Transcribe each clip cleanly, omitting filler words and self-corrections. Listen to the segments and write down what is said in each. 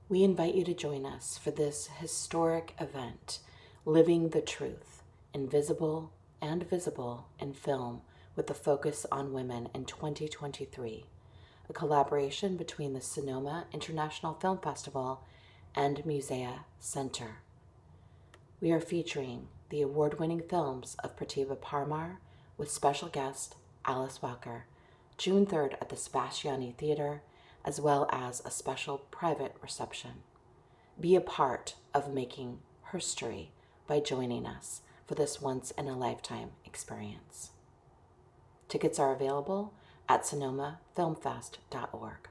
We invite you to join us for this historic event, Living the Truth, Invisible and Visible in Film with a Focus on Women in 2023, a collaboration between the Sonoma International Film Festival and MUSEA Center. We are featuring the award-winning films of Prativa Parmar with special guest Alice Walker, June 3rd at the Sebastiani Theater, as well as a special private reception. Be a part of making history by joining us for this once-in-a-lifetime experience. Tickets are available at sonomafilmfest.org.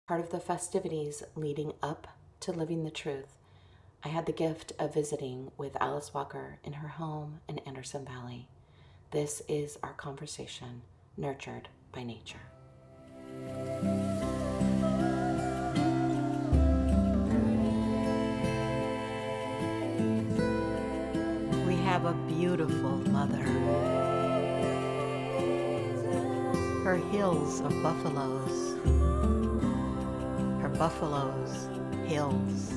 Part of the festivities leading up to Living the Truth, I had the gift of visiting with Alice Walker in her home in Anderson Valley. This is our conversation, Nurtured by Nature. We have a beautiful mother. Her hills of buffaloes. Her buffaloes, hills.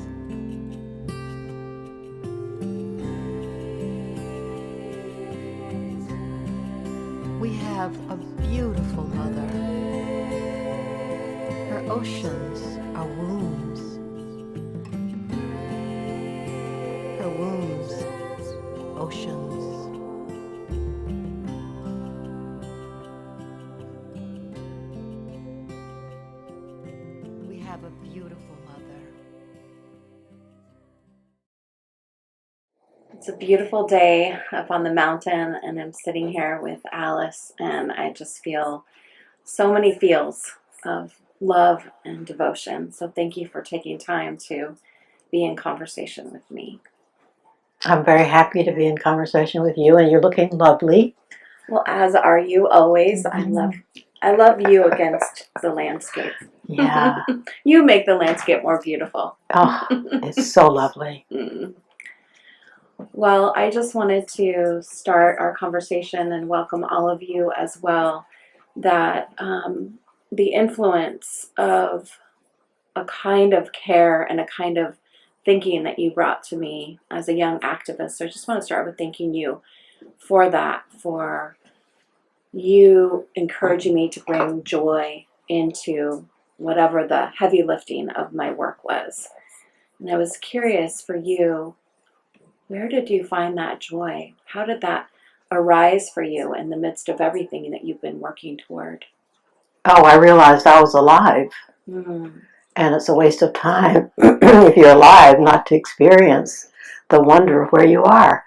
We have a beautiful mother. Her oceans are wombs. Her wombs, oceans. We have a beautiful mother. It's a beautiful day up on the mountain, and I'm sitting here with Alice, and I just feel so many feels of love and devotion. So thank you for taking time to be in conversation with me. I'm very happy to be in conversation with you, and you're looking lovely. Well, as are you always. I love you against the landscape. Yeah. You make the landscape more beautiful. Oh, it's so lovely. Well, I just wanted to start our conversation and welcome all of you as well, that the influence of a kind of care and a kind of thinking that you brought to me as a young activist. So I just want to start with thanking you for that, for you encouraging me to bring joy into whatever the heavy lifting of my work was. And I was curious for you, where did you find that joy? How did that arise for you in the midst of everything that you've been working toward? Oh, I realized I was alive. And it's a waste of time if you're alive not to experience the wonder of where you are.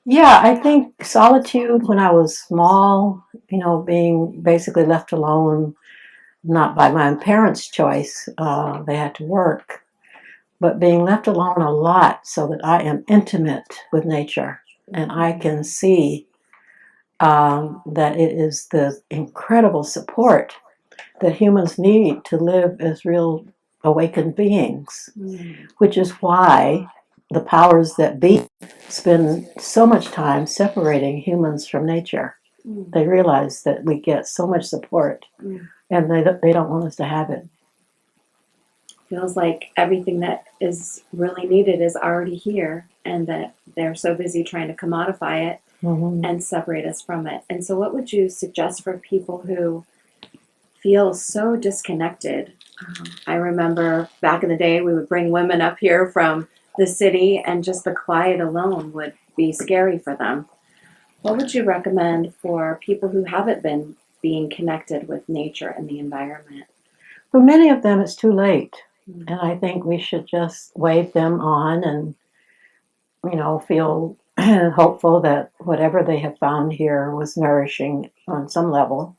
Yeah, I think solitude when I was small, being basically left alone, not by my parents' choice, they had to work, but being left alone a lot so that I am intimate with nature and I can see that it is the incredible support that humans need to live as real awakened beings, which is why the powers that be spend so much time separating humans from nature. They realize that we get so much support, and they don't want us to have it. Feels like everything that is really needed is already here, and that they're so busy trying to commodify it and separate us from it. And so what would you suggest for people who feel so disconnected? I remember back in the day we would bring women up here from the city, and just the quiet alone would be scary for them. What would you recommend for people who haven't been being connected with nature and the environment? For many of them, it's too late. And I think we should just wave them on and, feel hopeful that whatever they have found here was nourishing on some level.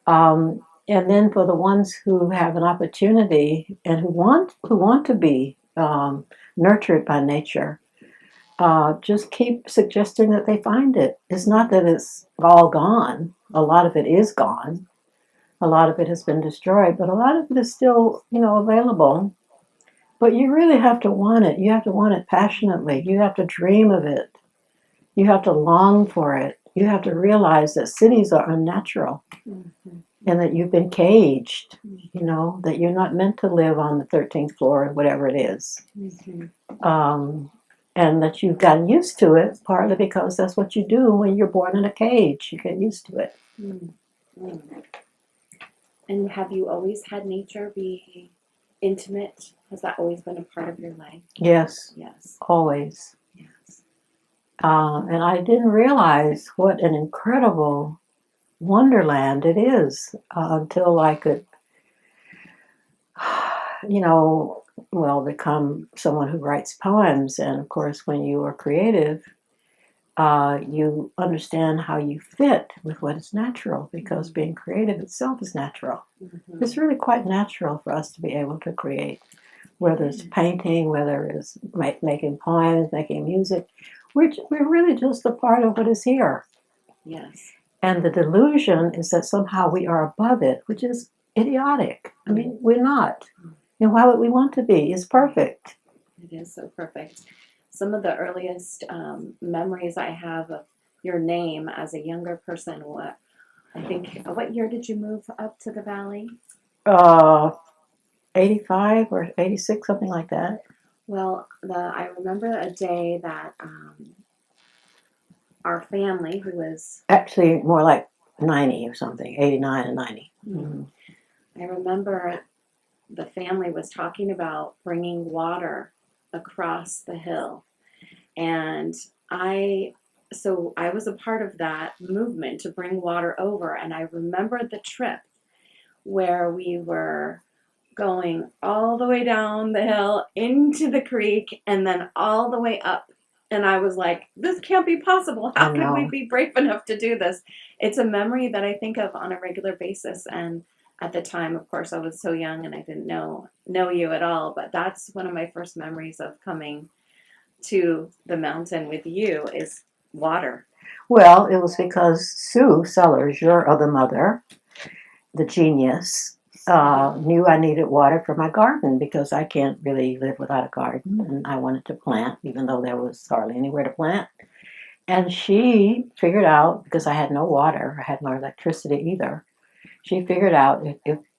And then for the ones who have an opportunity and who want to be nurtured by nature, just keep suggesting that they find it. It's not that it's all gone. A lot of it is gone. A lot of it has been destroyed, but a lot of it is still, available. But you really have to want it. You have to want it passionately. You have to dream of it. You have to long for it. You have to realize that cities are unnatural. and that you've been caged, that you're not meant to live on the 13th floor or whatever it is. And that you've gotten used to it, partly because that's what you do when you're born in a cage. You get used to it. And have you always had nature be intimate? Has that always been a part of your life? Yes. Yes. Always. Yes. And I didn't realize what an incredible wonderland it is until I could, become someone who writes poems. And of course, when you are creative, you understand how you fit with what is natural, because being creative itself is natural. It's really quite natural for us to be able to create, whether it's painting, whether it's making poems, making music. We're really just a part of what is here. Yes. And the delusion is that somehow we are above it, which is idiotic. I mean, we're not. And why would we want to be? It's perfect. It is so perfect. Some of the earliest memories I have of your name as a younger person, what year did you move up to the valley? 85 or 86, something like that. Well, I remember a day that our family, who was... Actually, more like 90 or something, 89 and 90. I remember the family was talking about bringing water across the hill. And I was a part of that movement to bring water over. And I remember the trip where we were going all the way down the hill into the creek and then all the way up. And I was like, this can't be possible. How can we be brave enough to do this? It's a memory that I think of on a regular basis. And at the time, of course, I was so young and I didn't know you at all. But that's one of my first memories of coming to the mountain with you is water. Well, it was because Sue Sellars, your other mother, the genius, knew I needed water for my garden, because I can't really live without a garden, and I wanted to plant, even though there was hardly anywhere to plant. And she figured out, because I had no water, I had no electricity either, she figured out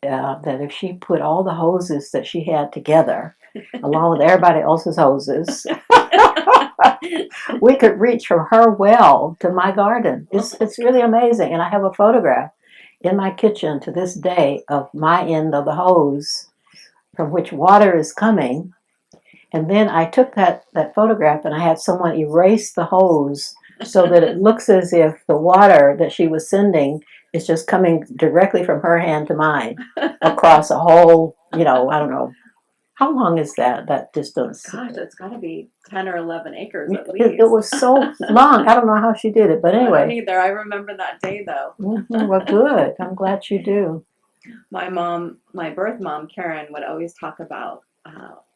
that if she put all the hoses that she had together, along with everybody else's hoses, we could reach from her well to my garden. It's really amazing. And I have a photograph in my kitchen to this day of my end of the hose from which water is coming. And then I took that photograph and I had someone erase the hose so that it looks as if the water that she was sending is just coming directly from her hand to mine across a whole, I don't know. How long is that distance? Gosh, it's got to be 10 or 11 acres at least. It was so long. I don't know how she did it, but anyway. I don't either. I remember that day, though. Well, good. I'm glad you do. My birth mom, Karen, would always talk about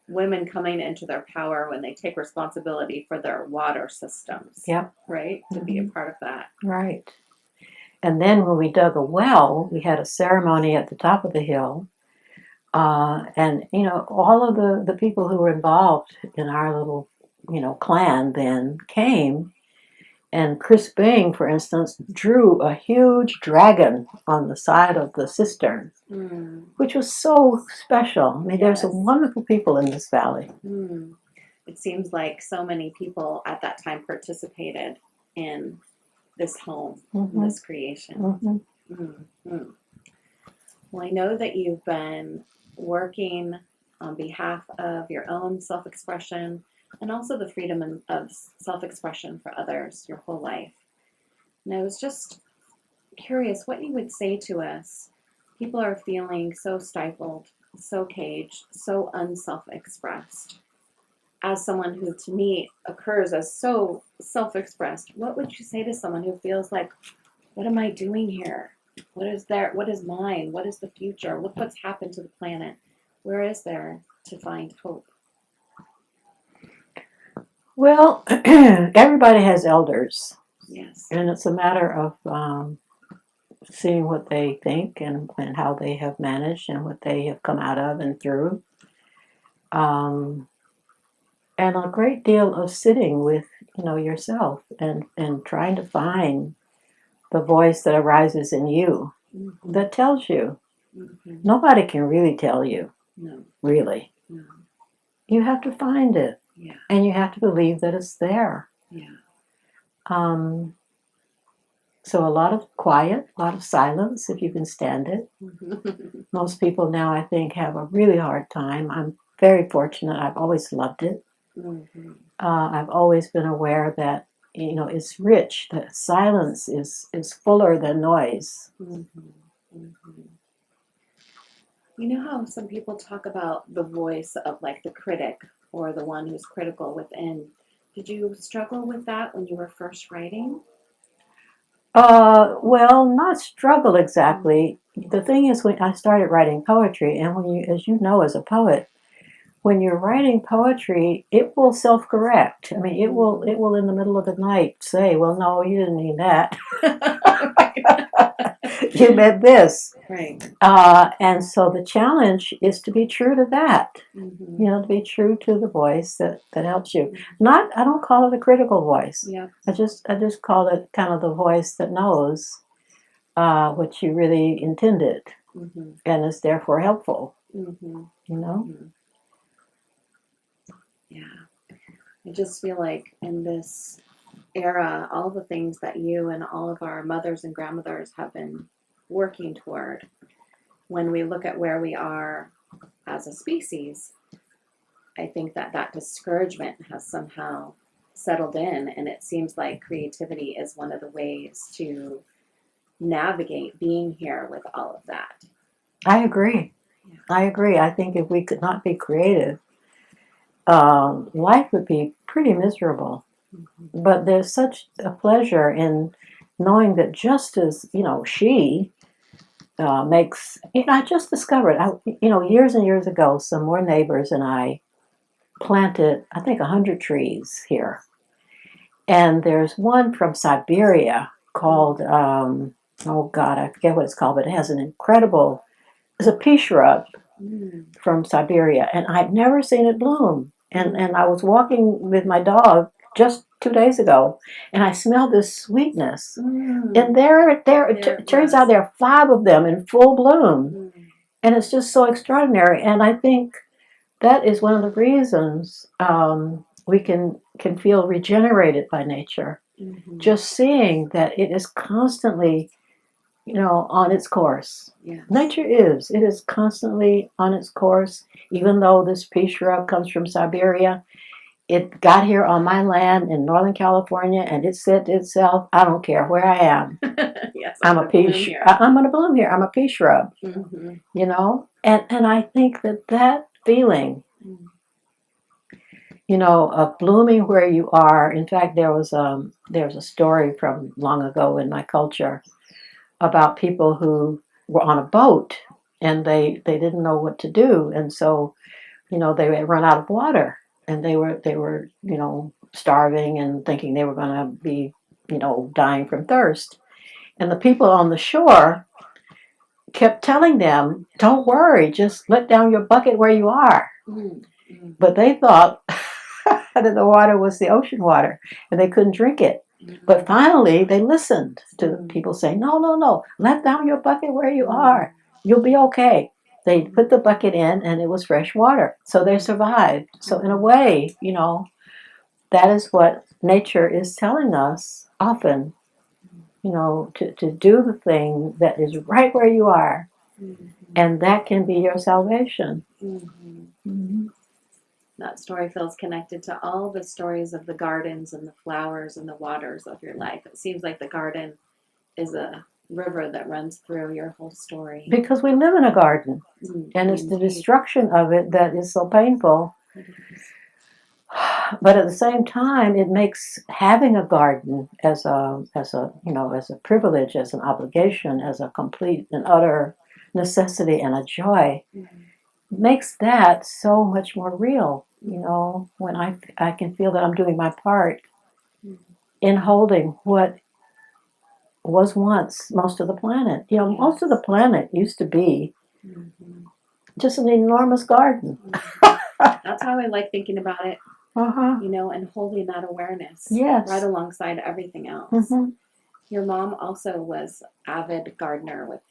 women coming into their power when they take responsibility for their water systems. Yep. Right? To be a part of that. Right. And then when we dug a well, we had a ceremony at the top of the hill. And, all of the people who were involved in our little, clan then came. And Chris Bing, for instance, drew a huge dragon on the side of the cistern, which was so special. I mean, there's some wonderful people in this valley. It seems like so many people at that time participated in this home, in this creation. Well, I know that you've been working on behalf of your own self-expression and also the freedom of self-expression for others your whole life. And I was just curious what you would say to us. People are feeling so stifled, so caged, so unself-expressed. As someone who, to me, occurs as so self-expressed, what would you say to someone who feels like, what am I doing here? What is there? What is mine? What is the future? Look what's happened to the planet. Where is there to find hope? Well, everybody has elders. Yes. And it's a matter of seeing what they think and how they have managed and what they have come out of and through. And a great deal of sitting with, yourself and trying to find the voice that arises in you. that tells you. Mm-hmm. Nobody can really tell you, No. really. No. You have to find it, Yeah. and you have to believe that it's there. Yeah. So a lot of quiet, a lot of silence, if you can stand it. Most people now, I think, have a really hard time. I'm very fortunate. I've always loved it. Mm-hmm. I've always been aware that, it's rich, that silence is fuller than noise. Mm-hmm. Mm-hmm. You know how some people talk about the voice of like the critic or the one who's critical within. Did you struggle with that when you were first writing? Well, not struggle exactly. The thing is, when I started writing poetry, and when you, as you know, as a poet, when you're writing poetry, it will self-correct. I mean, it will in the middle of the night say, "Well, no, you didn't mean that. You meant this." Right. And so the challenge is to be true to that. Mm-hmm. To be true to the voice that helps you. I don't call it a critical voice. Yeah. I just call it kind of the voice that knows what you really intended, Mm-hmm. and is therefore helpful. Mm-hmm. Mm-hmm. Yeah. I just feel like in this era, all the things that you and all of our mothers and grandmothers have been working toward, when we look at where we are as a species, I think that discouragement has somehow settled in, and it seems like creativity is one of the ways to navigate being here with all of that. I agree. Yeah. I agree. I think if we could not be creative, life would be pretty miserable. Mm-hmm. But there's such a pleasure in knowing that, just as she makes. I just discovered. Years and years ago, some more neighbors and I planted, I think, 100 trees here, and there's one from Siberia called. Oh God, I forget what it's called, but it has an incredible. It's a pea shrub from Siberia, and I'd never seen it bloom. And I was walking with my dog just 2 days ago, and I smelled this sweetness. And it turns out there are 5 of them in full bloom, and it's just so extraordinary. And I think that is one of the reasons we can feel regenerated by nature, just seeing that it is constantly on its course. Yes. Nature it is constantly on its course. Even though this pea shrub comes from Siberia, it got here on my land in Northern California, and it said to itself, "I don't care where I am. Yes, I'm a pea shrub. I'm going to bloom here. I'm a pea shrub." And I think that feeling, of blooming where you are. In fact, there was a story from long ago in my culture about people who were on a boat, and they didn't know what to do, and so they had run out of water, and they were starving and thinking they were going to be dying from thirst, and the people on the shore kept telling them, "Don't worry, just let down your bucket where you are." But they thought that the water was the ocean water, and they couldn't drink it. But finally, they listened to the people saying, "No, no, no, let down your bucket where you are. You'll be okay." They put the bucket in, and it was fresh water. So they survived. So in a way, that is what nature is telling us often, to do the thing that is right where you are. And that can be your salvation. That story feels connected to all the stories of the gardens and the flowers and the waters of your life. It seems like the garden is a river that runs through your whole story. Because we live in a garden, and it's the destruction of it that is so painful. But at the same time, it makes having a garden as a privilege, as an obligation, as a complete and utter necessity and a joy, makes that so much more real. When I can feel that I'm doing my part in holding what was once most of the planet. Most of the planet used to be just an enormous garden. That's how I like thinking about it. And holding that awareness right alongside everything else. Your mom also was avid gardener with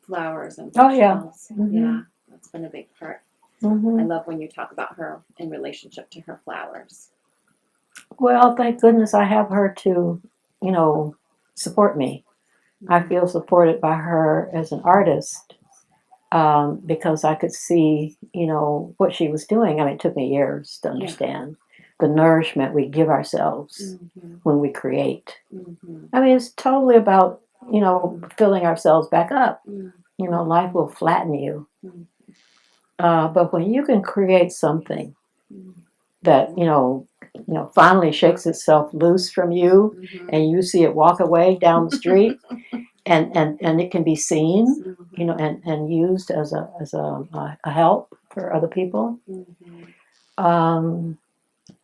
flowers and Oh, yeah. bookshelves. Mhm. Yeah, that's been a big part. I Mhm. love when you talk about her in relationship to her flowers. Well, thank goodness I have her to, support me. I Mhm. feel supported by her as an artist, because I could see, what she was doing. I mean, it took me years to understand the nourishment we give ourselves Mhm. when we create. Mhm. I mean, it's totally about, filling ourselves back up. Mhm. Life will flatten you. Mhm. But when you can create something Mhm. that, finally shakes itself loose from you, Mhm. and you see it walk away down the street, and it can be seen, and used as a help for other people. Mhm. Um,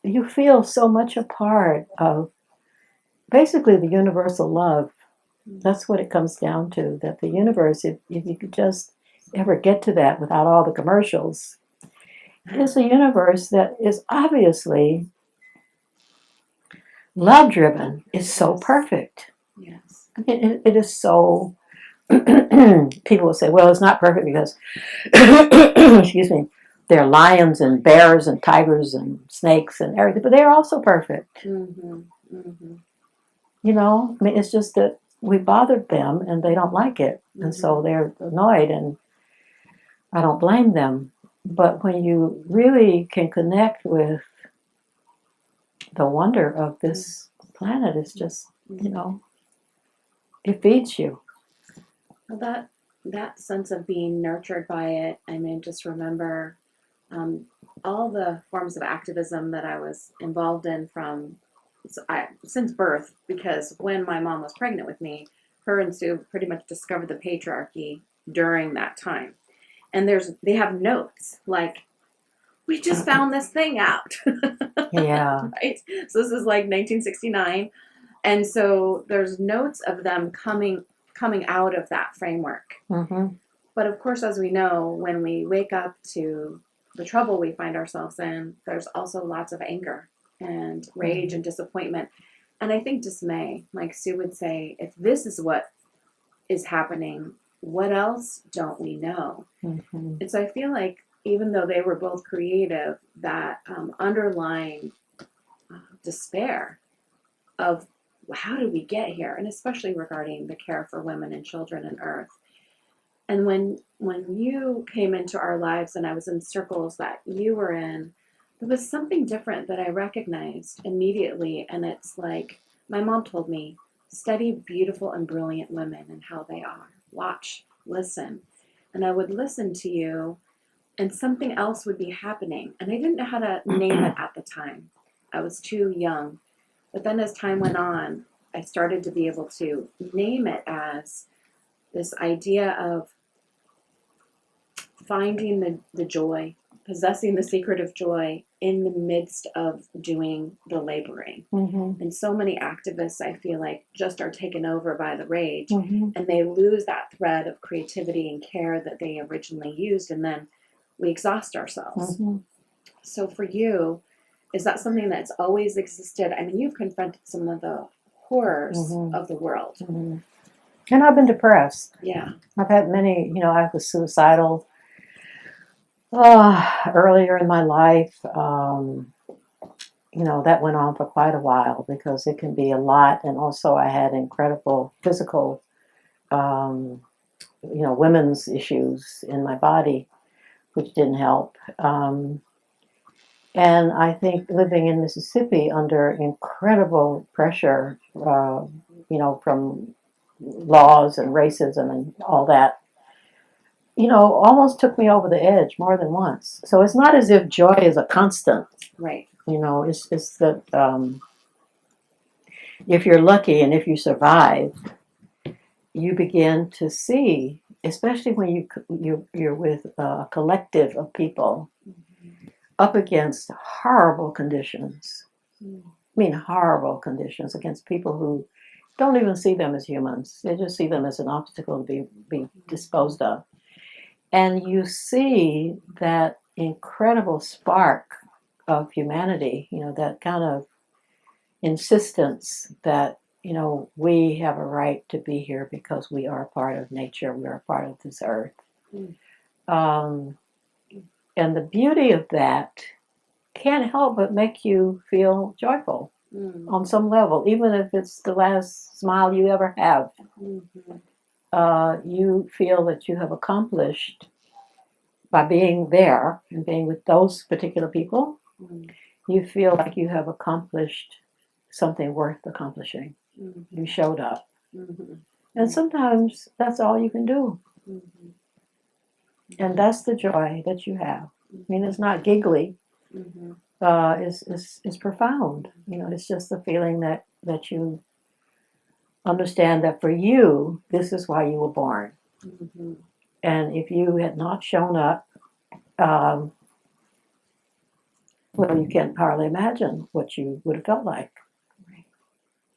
you feel so much a part of basically the universal love. That's what it comes down to. That the universe, if you could just ever get to that without all the commercials, is a universe that is obviously love driven. Is so perfect. Yes. I mean, it is so. People will say, well, it's not perfect because, excuse me, there are lions and bears and tigers and snakes and everything, but they are also perfect. Mhm. Mhm. I mean, it's just that we bothered them and they don't like it. And so they're annoyed, and I don't blame them. But when you really can connect with the wonder of this planet, it's just, it feeds you. Well, that sense of being nurtured by it, I mean, just remember all the forms of activism that I was involved in since birth, because when my mom was pregnant with me, her and Sue pretty much discovered the patriarchy during that time. And they have notes like, we just found this thing out. Yeah. Right? So this is like 1969. And so there's notes of them coming out of that framework. Mm-hmm. But of course, as we know, when we wake up to the trouble we find ourselves in, there's also lots of anger and rage and disappointment. And I think dismay, like Sue would say, if this is what is happening, what else don't we know? Mm-hmm. And so I feel like even though they were both creative, that underlying despair of how did we get here, and especially regarding the care for women and children and Earth. And when you came into our lives and I was in circles that you were in, there was something different that I recognized immediately. And it's like my mom told me, study beautiful and brilliant women and how they are. Watch, listen. And I would listen to you and something else would be happening. And I didn't know how to name it at the time. I was too young. But then as time went on, I started to be able to name it as this idea of finding the joy, possessing the secret of joy in the midst of doing the laboring. Mm-hmm. And so many activists, I feel like, just are taken over by the rage, Mm-hmm. and they lose that thread of creativity and care that they originally used, and then we exhaust ourselves. Mm-hmm. So for you, is that something that's always existed? I mean, you've confronted some of the horrors of the world. Mm-hmm. And I've been depressed. Yeah. I've had many, I was suicidal earlier in my life. That went on for quite a while because it can be a lot. And also I had incredible physical, women's issues in my body, which didn't help. And I think living in Mississippi under incredible pressure, from laws and racism and all that, almost took me over the edge more than once. So it's not as if joy is a constant. Right. It's that if you're lucky and if you survive, you begin to see, especially when you're with a collective of people up against horrible conditions. I mean, horrible conditions against people who don't even see them as humans. They just see them as an obstacle to be disposed of. And you see that incredible spark of humanity, that kind of insistence that we have a right to be here because we are part of nature. We are part of this earth. Mm. Um, and the beauty of that can't help but make you feel joyful Mm. on some level, even if it's the last smile you ever have. Mhm. You feel that you have accomplished by being there and being with those particular people. Mm. You feel like you have accomplished something worth accomplishing. Mhm. You showed up. Mhm. And sometimes that's all you can do. Mhm. And that's the joy that you have. I mean, it's not giggly. Mhm. It's profound. It's just the feeling that you understand that for you, this is why you were born. Mhm. And if you had not shown up, um, well, you can't hardly imagine what you would have felt like. Right.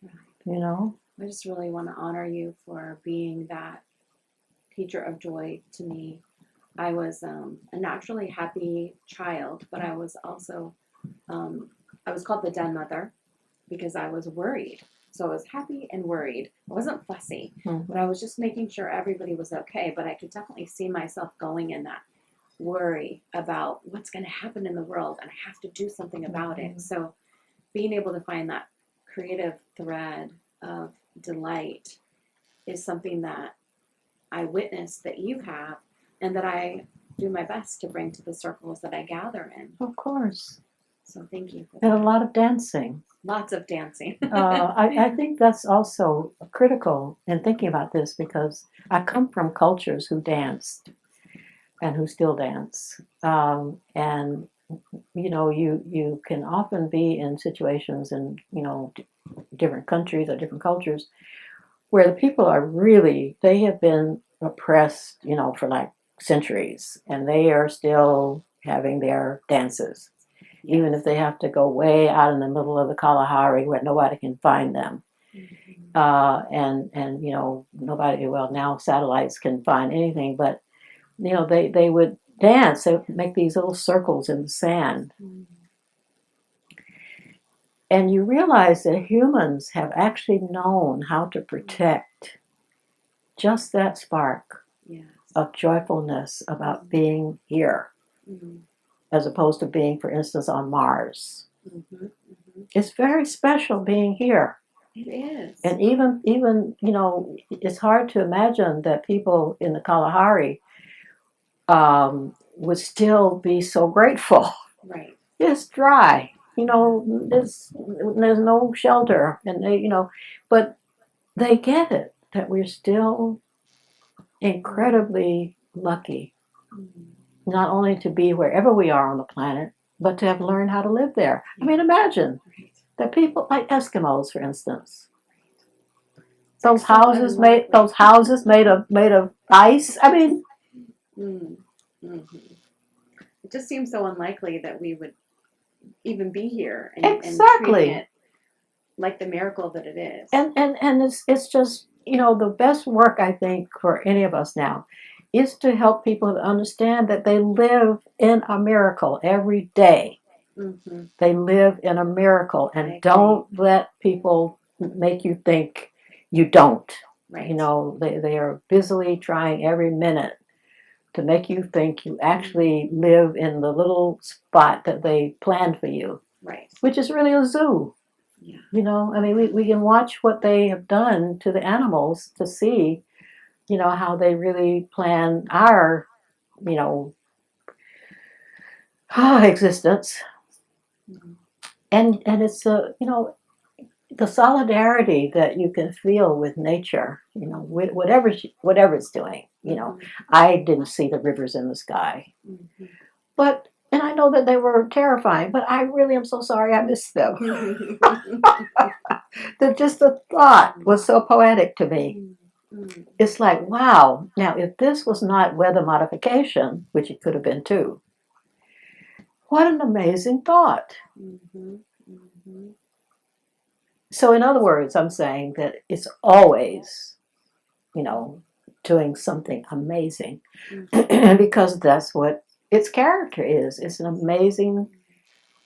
Right. You know? I just really want to honor you for being that teacher of joy to me. I was a naturally happy child, but I was also, I was called the den mother because I was worried. So I was happy and worried. I wasn't fussy, but I was just making sure everybody was okay. But I could definitely see myself going in that worry about what's going to happen in the world, and I have to do something about it. So being able to find that creative thread of delight is something that I witness that you have, and that I do my best to bring to the circles that I gather in. Of course. So thank you for And a that. lot of dancing. Lots of dancing. I think that's also critical in thinking about this because I come from cultures who danced and who still dance. And you can often be in situations in different countries or different cultures where the people are really, they have been oppressed for like centuries, and they are still having their dances, even if they have to go way out in the middle of the Kalahari where nobody can find them. And nobody, well, now satellites can find anything, but they would dance. They would make these little circles in the sand. And you realize that humans have actually known how to protect just that spark Yes. of joyfulness about being here, Mm-hmm. as opposed to being, for instance, on Mars. Mm-hmm. Mm-hmm. It's very special being here. It is. And even it's hard to imagine that people in the Kalahari would still be so grateful. Right. It's dry. There's no shelter, and but they get it that we're still incredibly lucky, not only to be wherever we are on the planet, but to have learned how to live there. I mean, imagine that people like Eskimos, for instance. Those houses made of ice. I mean, Mm-hmm. It just seems so unlikely that we would even be here and exactly. treating it like the miracle that it is. And it's just the best work I think for any of us now is to help people to understand that they live in a miracle every day. Mm-hmm. They live in a miracle, and don't let people make you think you don't. Right. They are busily trying every minute to make you think you actually live in the little spot that they planned for you. Right. Which is really a zoo. Yeah. I mean, we can watch what they have done to the animals to see, how they really plan our, existence. Mm-hmm. And it's the solidarity that you can feel with nature, whatever it's doing. I didn't see the rivers in the sky, and I know that they were terrifying, but I really am so sorry I missed them. Just the thought was so poetic to me. It's like, wow, now if this was not weather modification, which it could have been too, what an amazing thought. So in other words, I'm saying that it's always, doing something amazing, because that's what its character is. It's an amazing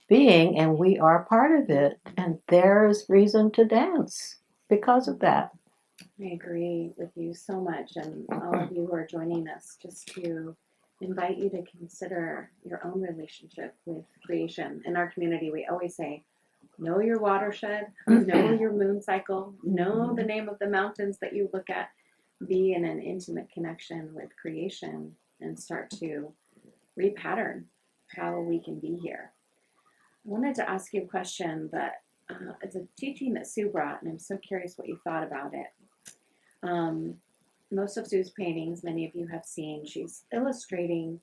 being, and we are part of it, and there's reason to dance. because of that. I agree with you so much, and all of you who are joining us, just to invite you to consider your own relationship with creation. In our community, we always say, know your watershed, know your moon cycle, know the name of the mountains that you look at, be in an intimate connection with creation, and start to repattern how we can be here. I wanted to ask you a question that it's a teaching that Sue brought, and I'm so curious what you thought about it. Most of Sue's paintings, many of you have seen, she's illustrating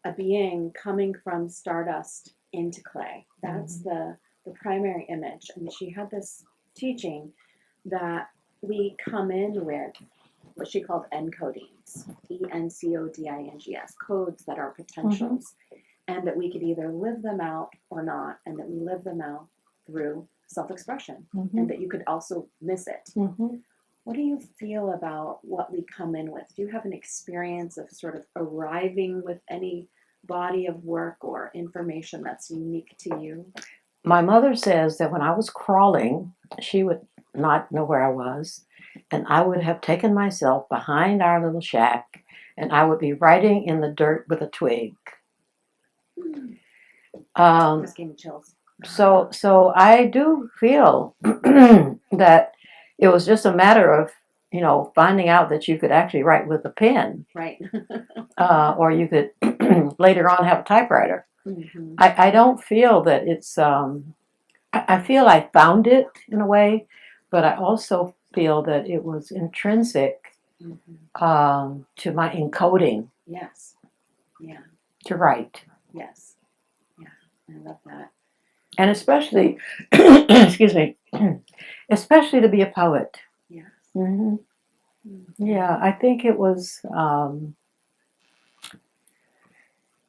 a being coming from stardust into clay. That's the primary image. And she had this teaching that we come in with what she called encodings, Encodings, codes that are potentials, and that we could either live them out or not, and that we live them out through self-expression, and that you could also miss it. What do you feel about what we come in with? Do you have an experience of sort of arriving with any body of work or information that's unique to you? My mother says that when I was crawling, she would not know where I was, and I would have taken myself behind our little shack, and I would be writing in the dirt with a twig. Just gave me chills. So I do feel that it was just a matter of, finding out that you could actually write with a pen, Right. or you could later on have a typewriter. I don't feel that it's, I feel I found it in a way, but I also feel that it was intrinsic to my encoding. Yes. Yeah. To write. Yes. Yeah. I love that. And especially, excuse me, especially to be a poet. Yes. Yeah, I think it was,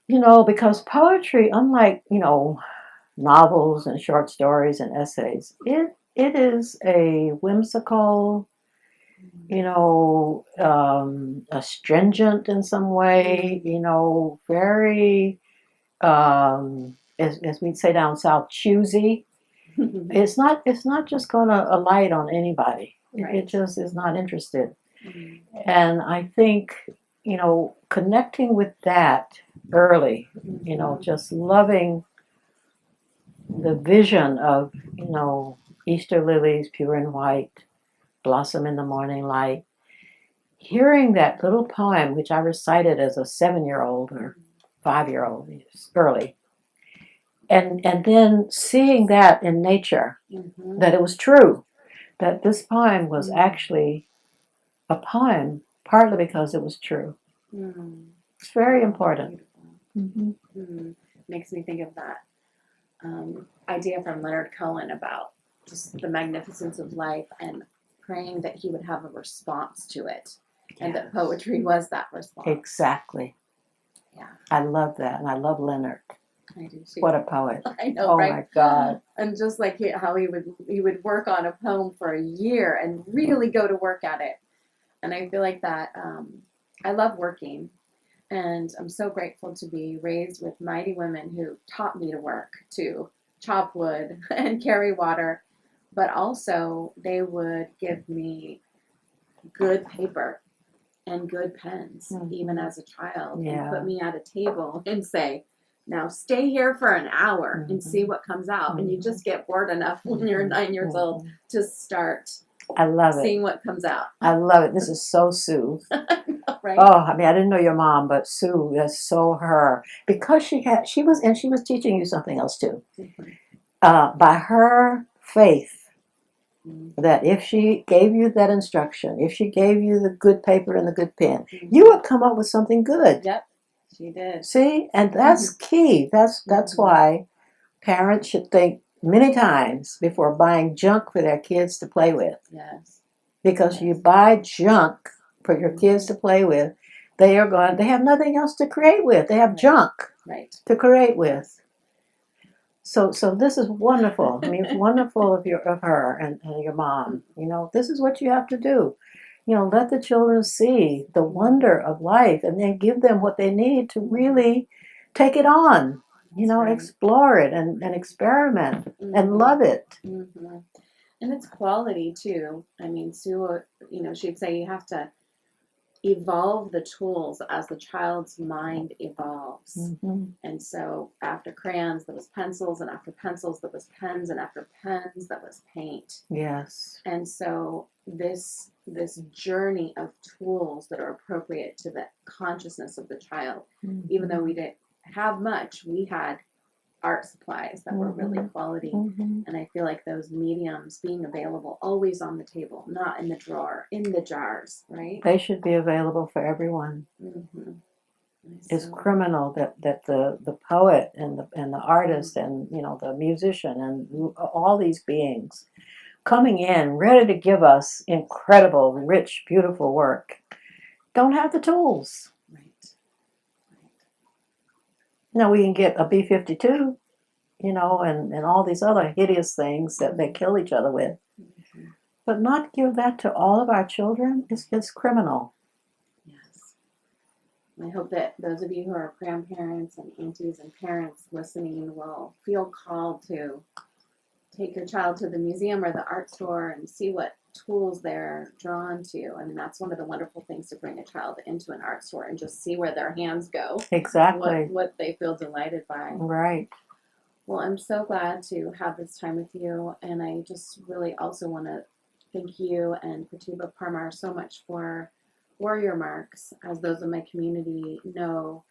because poetry, unlike, novels and short stories and essays, it is a whimsical, astringent in some way, very, as we'd say down south, choosy. It's not just going to alight on anybody. Right. It just is not interested. And I think, connecting with that early, just loving the vision of, Easter lilies, pure and white, blossom in the morning light, hearing that little poem, which I recited as a 7-year-old or 5-year-old, early, and then seeing that in nature, that it was true, that this poem was actually a poem, partly because it was true. It's very important. Makes me think of that idea from Leonard Cohen about just the magnificence of life and praying that he would have a response to it, and that poetry was that response. Exactly. Yeah. I love that, and I love Leonard. I do too. What a poet. I know, right? Oh my God. And just like how he would work on a poem for a year and really go to work at it. And I feel like that, I love working, and I'm so grateful to be raised with mighty women who taught me to work, to chop wood and carry water, but also they would give me good paper and good pens, even as a child, and put me at a table and say, now stay here for an hour and see what comes out. And you just get bored enough when you're 9 years old to start seeing what comes out. I love it. This is so Sue. Right? Oh, I mean, I didn't know your mom, but Sue is so her. Because she was teaching you something else too. By her faith, that if she gave you that instruction, if she gave you the good paper and the good pen, you would come up with something good. Yep, she did. See, and that's key. That's why parents should think many times before buying junk for their kids to play with. Yes. Because you buy junk for your kids to play with, they have nothing else to create with. They have junk to create with. So this is wonderful. I mean, it's wonderful of her and your mom. This is what you have to do. Let the children see the wonder of life, and then give them what they need to really take it on. Explore it and experiment and love it. And it's quality too. I mean, Sue, she'd say you have to evolve the tools as the child's mind evolves. And so after crayons, there was pencils, and after pencils, there was pens, and after pens, that was paint. Yes. And so this journey of tools that are appropriate to the consciousness of the child, even though we didn't have much, we had art supplies that were really quality. And I feel like those mediums being available always on the table, not in the drawer, in the jars, right? They should be available for everyone. It's criminal that the poet and the artist and the musician and all these beings coming in ready to give us incredible, rich, beautiful work don't have the tools. Right. Now we can get a B-52, and all these other hideous things that they kill each other with. But not give that to all of our children is criminal. Yes. I hope that those of you who are grandparents and aunties and parents listening will feel called to take your child to the museum or the art store and see what tools they're drawn to. I mean, that's one of the wonderful things to bring a child into an art store and just see where their hands go. Exactly. What they feel delighted by. Right. Well, I'm so glad to have this time with you, and I just really also want to thank you and Pratibha Parmar so much for Warrior Marks. As those in my community know,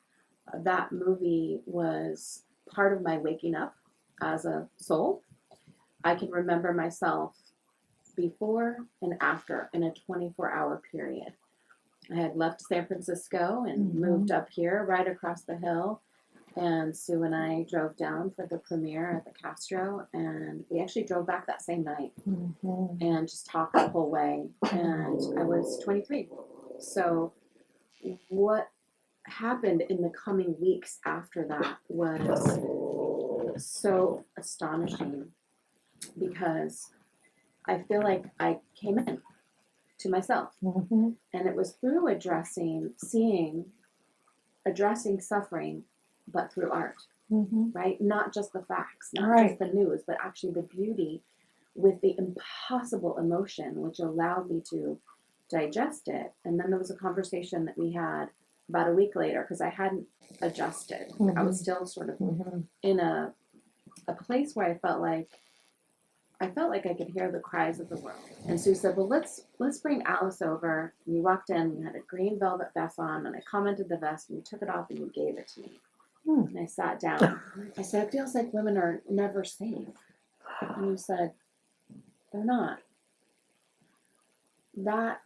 that movie was part of my waking up as a soul. I can remember myself before and after in a 24-hour period. I had left San Francisco and moved up here right across the hill. And Sue and I drove down for the premiere at the Castro, and we actually drove back that same night and just talked the whole way. And I was 23. So what happened in the coming weeks after that was so astonishing, because I feel like I came in to myself. And it was through addressing suffering, but through art, right? Not just the facts, not just the news, but actually the beauty with the impossible emotion, which allowed me to digest it. And then there was a conversation that we had about a week later, because I hadn't adjusted. I was still sort of in a place where I felt like I could hear the cries of the world. And Sue said, well, let's bring Alice over. And you walked in, you had a green velvet vest on, and I commented the vest, and you took it off and you gave it to me. And I sat down. I said, it feels like women are never safe. And you said, they're not. That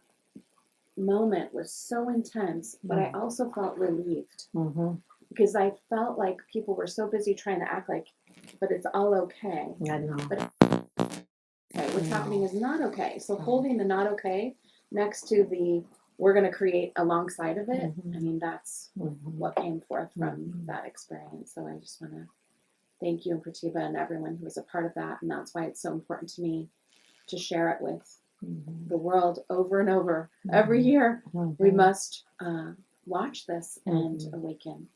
moment was so intense, but I also felt relieved. Because I felt like people were so busy trying to act like, but it's all okay. I know. But okay, what's happening is not okay. So holding the not okay next to the we're going to create alongside of it, I mean, that's what came forth from that experience. So I just want to thank you and Pratibha and everyone who was a part of that. And that's why it's so important to me to share it with the world over and over. Every year, we must watch this and awaken.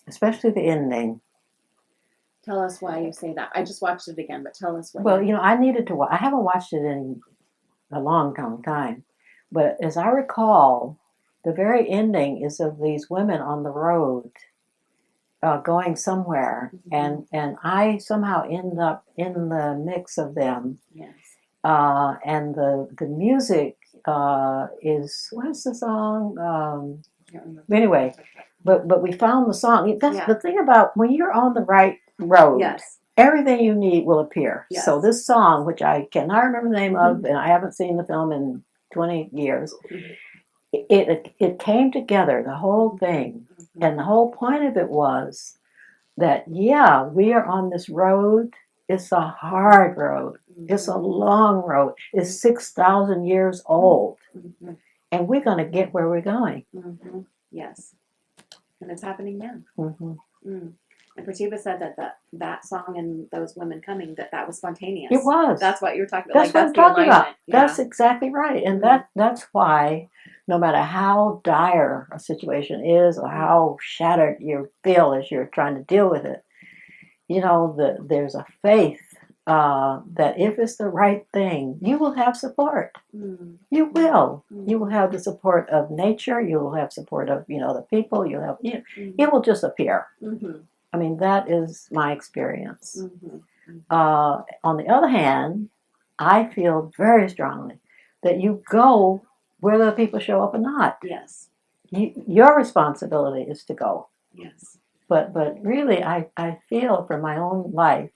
Especially the ending. Tell us why you say that. I just watched it again, but tell us why. Well, I needed to. I haven't watched it in a long time, but as I recall, the very ending is of these women on the road, going somewhere, and I somehow end up in the mix of them. Yes. And the music is, what is the song? Anyway, but we found the song. That's the thing about when you're on the right road. Yes. Everything you need will appear. Yes. So this song, which I cannot remember the name of, and I haven't seen the film in 20 years, it came together, the whole thing. And the whole point of it was that, we are on this road. It's a hard road. It's a long road. It's 6,000 years old. And we're going to get where we're going. Yes. And it's happening now. And Pratibha said that song and those women coming, that was spontaneous. It was. That's what you're talking about. That's what I'm talking about. That's exactly right. And that's why, no matter how dire a situation is or how shattered you feel as you're trying to deal with it, there's a faith that if it's the right thing, you will have support. Mm. You will. Mm. You will have the support of nature. You will have support of, the people. You'll have, Mm. it will just appear. Mm-hmm. I mean, that is my experience. Mm-hmm. On the other hand, I feel very strongly that you go whether the people show up or not. Yes. Your responsibility is to go. Yes. But really, I feel from my own life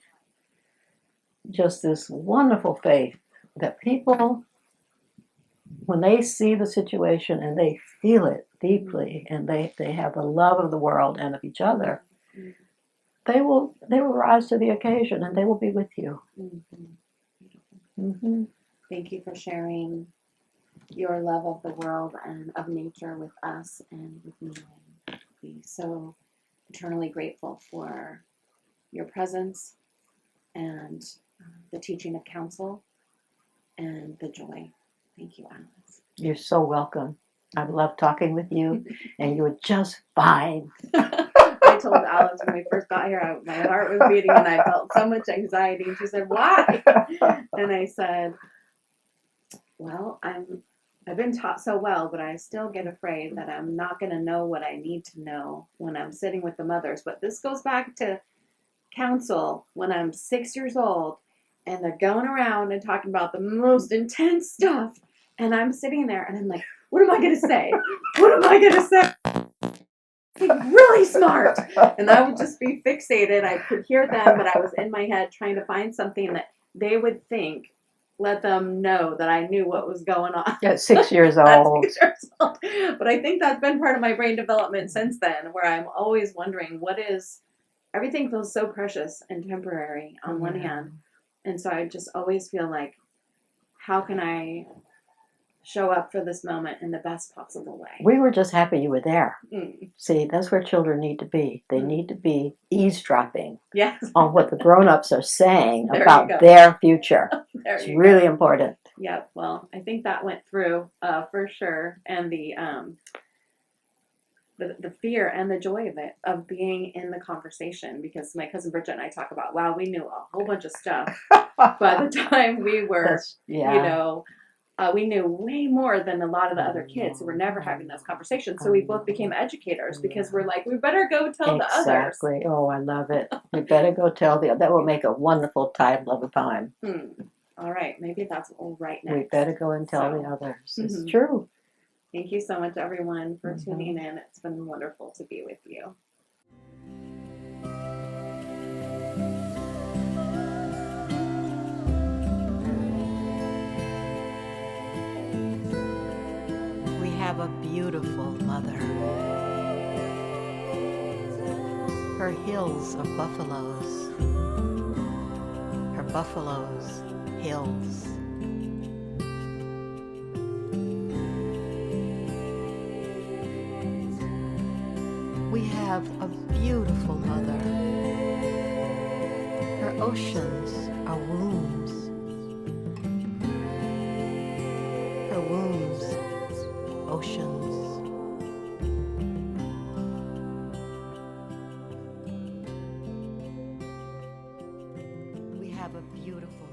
just this wonderful faith that people, when they see the situation and they feel it deeply, and they have the love of the world and of each other, Mm-hmm. they will rise to the occasion and they will be with you. Mm-hmm. Mm-hmm. Thank you for sharing your love of the world and of nature with us and with me. And be so eternally grateful for your presence and the teaching of counsel and the joy. Thank you, Alice. You're so welcome. I've loved talking with you, and you were just fine. I told Alice when we first got here, my heart was beating and I felt so much anxiety. And she said, "Why?" And I said, "Well, I've been taught so well, but I still get afraid that I'm not going to know what I need to know when I'm sitting with the mothers. But this goes back to council when I'm 6 years old and they're going around and talking about the most intense stuff. And I'm sitting there and I'm like, what am I going to say? What am I going to say? Really smart." And I would just be fixated. I could hear them, but I was in my head trying to find something that they would think, let them know that I knew what was going on. At 6 years At old. 6 years old. But I think that's been part of my brain development since then, where I'm always wondering everything feels so precious and temporary on one hand. And so I just always feel like, how can I show up for this moment in the best possible way? We were just happy you were there. Mm. See, that's where children need to be. They need to be eavesdropping Yes. on what the grown-ups are saying There you about go. their future. There It's you really go. important. Yep. Well, I think that went through for sure, and the fear and the joy of it, of being in the conversation, because my cousin Bridget and I talk about, wow, we knew a whole bunch of stuff by the time we were, we knew way more than a lot of the other kids who were never having those conversations. So we both became educators because we're like, we better go tell the others. Exactly. Oh, I love it. We better go tell that will make a wonderful title of a poem. All right. Maybe that's what we'll write next. We better go and tell the others. It's Mhm. true. Thank you so much, everyone, for tuning in. It's been wonderful to be with you. We have a beautiful mother. Her hills of buffaloes. Her buffaloes, hills. We have a beautiful mother. Her oceans are wombs. Her wombs, oceans. We have a beautiful